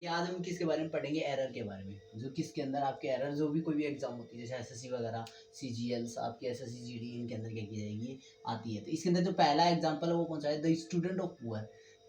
ये आज हम किसके बारे में पढ़ेंगे? एरर के बारे में। जो किसके अंदर आपके एरर जो भी कोई भी एग्ज़ाम होती है, जैसे एसएससी वगैरह, सीजीएल्स, आपकी एसएससी जीडी इनके अंदर क्या की जाएगी, आती है। तो इसके अंदर जो पहला एग्ज़ाम्पल है वो कौन-सा है? The student of poor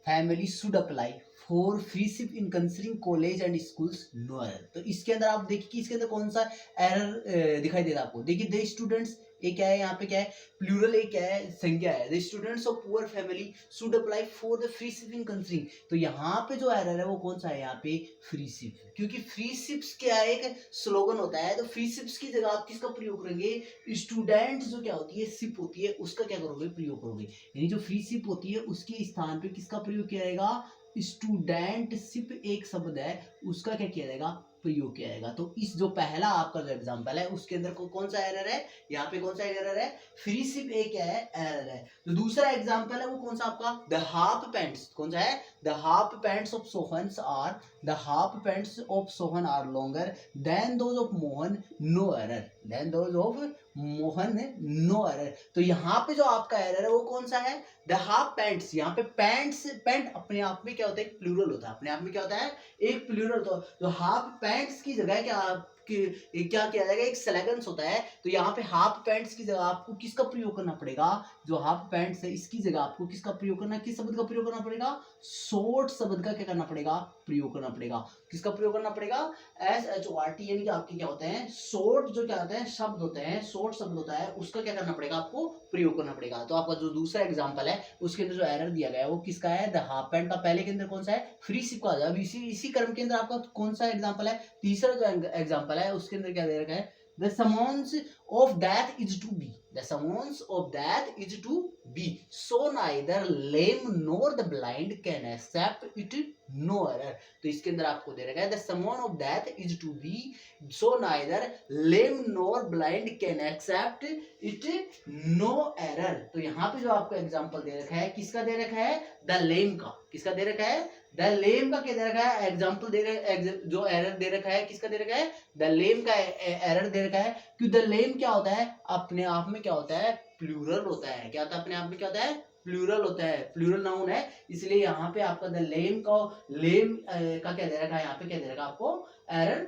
family should apply for freeship in considering college and schools no error. तो इसके अंदर आप देखिए कि इसके अंदर कौन-सा एरर दिखाई दे रहा है आपको। देखिए द स्टूडेंट्स, ये क्या है यहाँ पे, क्या है? प्लूरल, ये क्या है? संज्ञा है। The students of poor family should apply for the freeship in considering. तो यहाँ पे जो एरर है वो कौन सा है? यहाँ पे फ्री शिप। क्योंकि फ्री शिप्स क्या है? एक स्लोगन होता है। तो फ्री शिप्स की जगह आप किसका प्रयोग करेंगे? स्टूडेंट जो क्या होती है, शिप होती है, उसका क्या करोगे? प्रयोग करोगे। यानी जो फ्री शिप होती है उसके स्थान पे किसका प्रयोग किया जाएगा? स्टूडेंट शिप एक शब्द है, उसका क्या किया जाएगा? प्रयोग किया जाएगा। तो इस जो पहला आपका जो एग्जाम्पल है उसके अंदर कौन सा एरर है? यहाँ पे कौन सा एरर है? फ्री शिप एक क्या है? एरर है। तो दूसरा एग्जाम्पल है वो कौन सा आपका? The half pants. कौन सा है? The half pants of Sohan's are, the half pants of Sohan are longer than those of Mohan, no error. Than those of Mohan, no error. तो यहाँ पे जो आपका एरर है वो कौन सा है? The half pants. यहाँ पे पैंट्स, पैंट अपने आप में क्या होता है? एक प्लूरल होता है। अपने आप में क्या होता है? एक प्लूरल। तो हाफ पैंट्स की जगह क्या किया जाएगा? एक सेलेगंस होता है। तो यहाँ पे हाफ पैंट्स की जगह आपको किसका प्रयोग करना पड़ेगा? जो हाफ पैंट्स है इसकी जगह आपको किसका प्रयोग करना है? किस शब्द का प्रयोग करना पड़ेगा? शॉर्ट शब्द का क्या करना पड़ेगा? प्रयोग करना पड़ेगा। किसका प्रयोग करना पड़ेगा? SHORT। यानी कि आपके क्या होते हैं? शॉर्ट जो क्या होते हैं? शब्द होते हैं, शॉर्ट शब्द होता है, उसका क्या करना पड़ेगा? आपको प्रयोग करना पड़ेगा। तो आपका जो दूसरा एग्जाम्पल है उसके अंदर जो एरर दिया गया है वो किसका है? द हाफ पैंट का। पहले के अंदर कौन सा है? फ्री शिप का। अब इसी क्रम के अंदर आपका कौन सा एग्जाम्पल है? तीसरा जो एग्जाम्पल है उसके अंदर क्या दे रखा है? The summons of that is to be, the summons of that is to be, so neither lame nor the blind can accept it, no error. तो इसके अंदर आपको दे रखा है the summon of that is to be, so neither lame nor blind can accept it, no error. तो यहाँ पे जो आपको एग्जांपल दे रखा है किसका दे रखा है? द लेम का। किसका दे रखा है? द लेम का क्या दे रखा है? एग्जांपल दे रखा है, जो एरर दे रखा है किसका दे रखा है? द लेम का एरर दे रखा है। क्यों? द लेम क्या होता है? अपने आप में क्या होता है? प्लूरल होता है। क्या होता है? अपने आप में क्या होता है? प्लूरल होता है, प्लूरल नाउन है। इसलिए यहाँ पे आपका द लेम का, लेम का क्या दे रखा है? यहाँ पे क्या दे रखा है आपको? एरर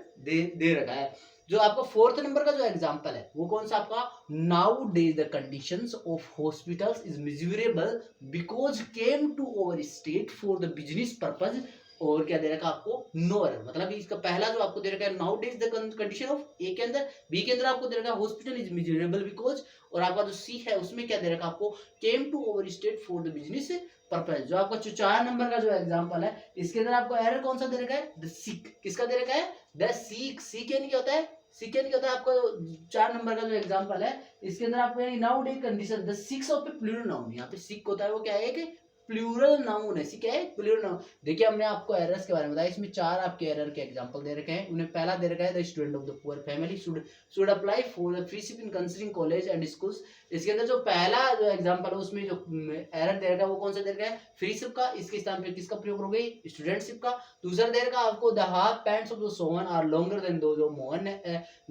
दे रखा है। जो आपका फोर्थ नंबर का जो एग्जांपल है वो कौन सा आपका? Now days the conditions of hospitals is miserable because came to over state for the business purpose, और क्या दे रखा है आपको? No error. मतलब इसका पहला जो आपको दे रखा है now days the condition of, A के अंदर, बी के अंदर आपको दे रखा है हॉस्पिटल इज मिजरेबल बिकॉज, और आपका जो सी है उसमें क्या दे रखा है आपको? Came to over state for the business purpose. जो आपका 4 नंबर का जो एग्जांपल है इसके अंदर आपको एरर कौन सा दे रखा है? The seek. किसका दे रखा है? The seek. सीक यानी क्या होता है? सीक यानी क्या होता है? आपका 4 नंबर का जो एग्जांपल है इसके अंदर आपको यानी now day condition the six of a plural noun. यहाँ पे सिक होता है वो क्या है? एक प्लूरल नाउन है। क्या है? Plural noun. देखिए हमने आपको एरर्स के बारे में बताया, इसमें 4 आपके एरर के एग्जांपल दे रखे हैं। उन्हें पहला दे रखा है the student of the poor family should apply for free ship in considering college and schools. इसके अंदर जो पहला जो एग्जांपल है उसमें जो एरर दे रखा है वो कौन सा दे रखा है? फ्री शिप का। इसके स्थान पे किसका प्रयोग करोगे? स्टूडेंटशिप का। दूसरा दे रखा है आपको the half pants of the Sohan are longer than those of Mohan,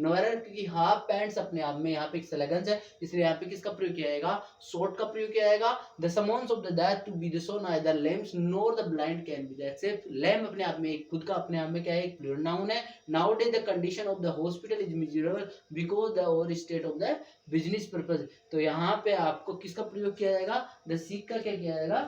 no error. क्योंकि हाफ पैंट्स अपने आप में यहाँ पे एक सेलेगंस है, इसलिए यहाँ पे किसका प्रयोग किया जाएगा? शॉर्ट का प्रयोग किया जाएगा। The summons of the that to be the so neither lames nor the blind can be that. सिर्फ लैम अपने आप में खुद का अपने आप में क्या है? एक प्लूरल नाउन है। Now day the condition of the hospital is miserable because the over state of the business purpose. तो यहाँ पे आपको किसका प्रयोग किया जाएगा? द सीक का क्या किया जाएगा?